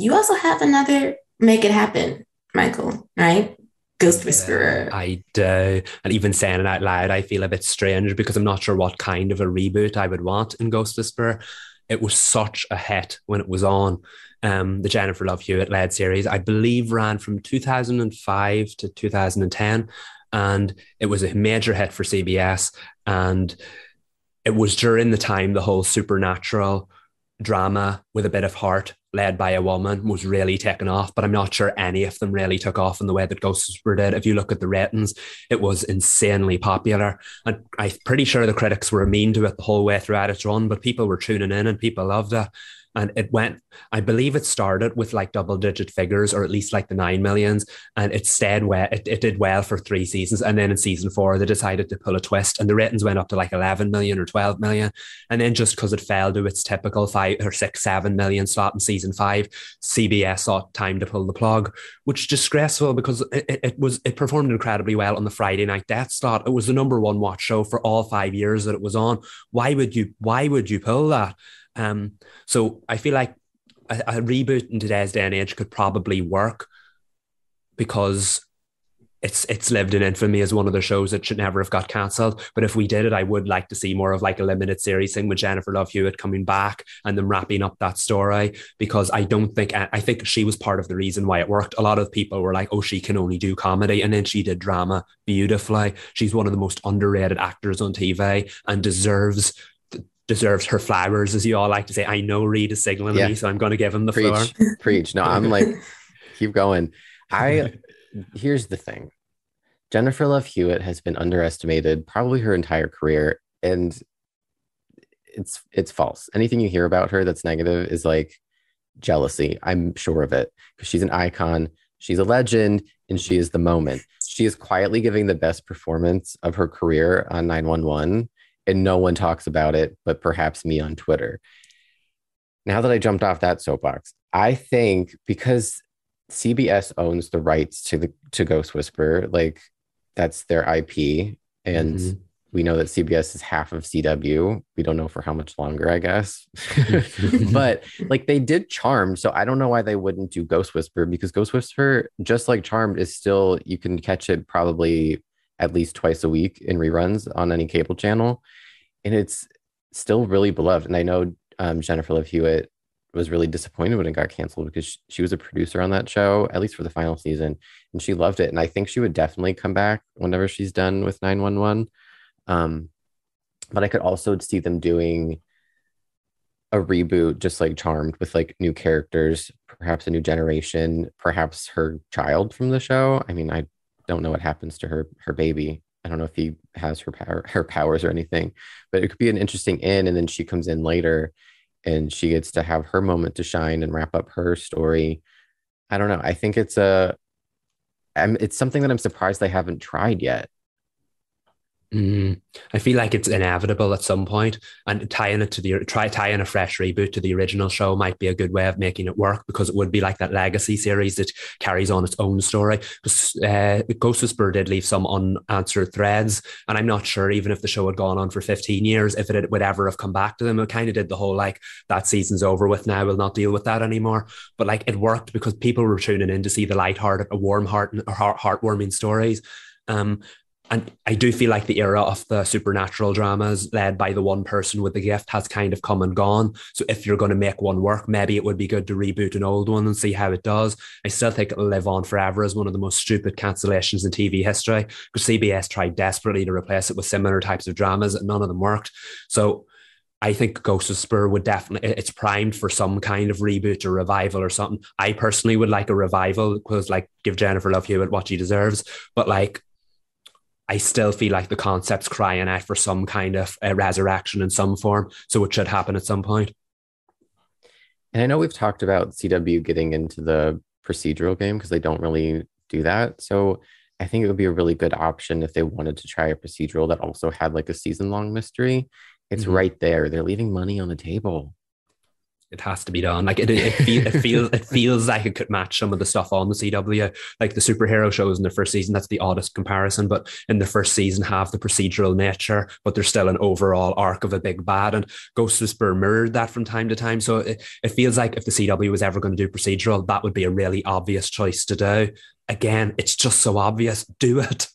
you also have another Make It Happen, Michael, right? Ghost Whisperer. I do. And even saying it out loud, I feel a bit strange because I'm not sure what kind of a reboot I would want in Ghost Whisperer. It was such a hit when it was on. The Jennifer Love Hewitt led series, I believe, ran from 2005 to 2010. And it was a major hit for CBS. And it was during the time the whole supernatural drama with a bit of heart led by a woman was really taken off, but I'm not sure any of them really took off in the way that Ghostbusters did. If you look at the ratings, it was insanely popular. And I'm pretty sure the critics were mean to it the whole way throughout its run, but people were tuning in and people loved it. And it went, I believe it started with like double digit figures or at least like the 9 millions. And it stayed well. It did well for 3 seasons. And then in season 4, they decided to pull a twist and the ratings went up to like 11 million or 12 million. And then just because it fell to its typical 5 or 6, 7 million slot in season 5, CBS thought time to pull the plug, which is disgraceful because it performed incredibly well on the Friday night death slot. It was the number one watch show for all 5 years that it was on. Why would you pull that? So I feel like a reboot in today's day and age could probably work because it's lived in infamy as one of the shows that should never have got cancelled. But if we did it, I would like to see more of like a limited series thing with Jennifer Love Hewitt coming back and them wrapping up that story because I think she was part of the reason why it worked. A lot of people were like, oh, she can only do comedy. And then she did drama beautifully. She's one of the most underrated actors on TV and deserves her flowers, as you all like to say. I know Reed is signaling Yeah. me, so I'm going to give him the floor. Preach. No, I'm like, keep going. Here's the thing. Jennifer Love Hewitt has been underestimated probably her entire career, and it's false. Anything you hear about her that's negative is like jealousy. I'm sure of it because she's an icon, she's a legend, and she is the moment. She is quietly giving the best performance of her career on 911, and no one talks about it, but perhaps me on Twitter. Now that I jumped off that soapbox, I think because CBS owns the rights to Ghost Whisperer, like that's their IP, and we know that CBS is half of CW. We don't know for how much longer, I guess. But like they did Charmed, so I don't know why they wouldn't do Ghost Whisperer because Ghost Whisperer, just like Charmed, is still, you can catch it probably at least twice a week in reruns on any cable channel, and it's still really beloved. And I know Jennifer Love Hewitt was really disappointed when it got canceled because she was a producer on that show, at least for the final season, and she loved it. And I think she would definitely come back whenever she's done with 911. But I could also see them doing a reboot, just like Charmed, with like new characters, perhaps a new generation, perhaps her child from the show. I mean, I don't know what happens to her baby. I don't know if he has her powers or anything, but it could be an interesting in. And then she comes in later and she gets to have her moment to shine and wrap up her story. I don't know. I think it's something that I'm surprised they haven't tried yet. I feel like it's inevitable at some point, and tying a fresh reboot to the original show might be a good way of making it work because it would be like that legacy series that carries on its own story. Because Ghost Whisperer did leave some unanswered threads, and I'm not sure even if the show had gone on for 15 years if it would ever have come back to them. It kind of did the whole like that season's over with now, we'll not deal with that anymore. But like it worked because people were tuning in to see the lighthearted, warm heart, heartwarming stories. And I do feel like the era of the supernatural dramas led by the one person with the gift has kind of come and gone. So if you're going to make one work, maybe it would be good to reboot an old one and see how it does. I still think it'll live on forever as one of the most stupid cancellations in TV history because CBS tried desperately to replace it with similar types of dramas and none of them worked. So I think Ghost of Spur would definitely, it's primed for some kind of reboot or revival or something. I personally would like a revival because like give Jennifer Love Hewitt what she deserves. But like, I still feel like the concept's crying out for some kind of resurrection in some form. So it should happen at some point. And I know we've talked about CW getting into the procedural game because they don't really do that. So I think it would be a really good option if they wanted to try a procedural that also had like a season-long mystery. It's right there. They're leaving money on the table. It has to be done. Like it feels like it could match some of the stuff on the CW. Like the superhero shows in the first season, that's the oddest comparison. But in the first season, have the procedural nature, but there's still an overall arc of a big bad. And Ghost Whisperer mirrored that from time to time. So it feels like if the CW was ever going to do procedural, that would be a really obvious choice to do. Again, it's just so obvious. Do it.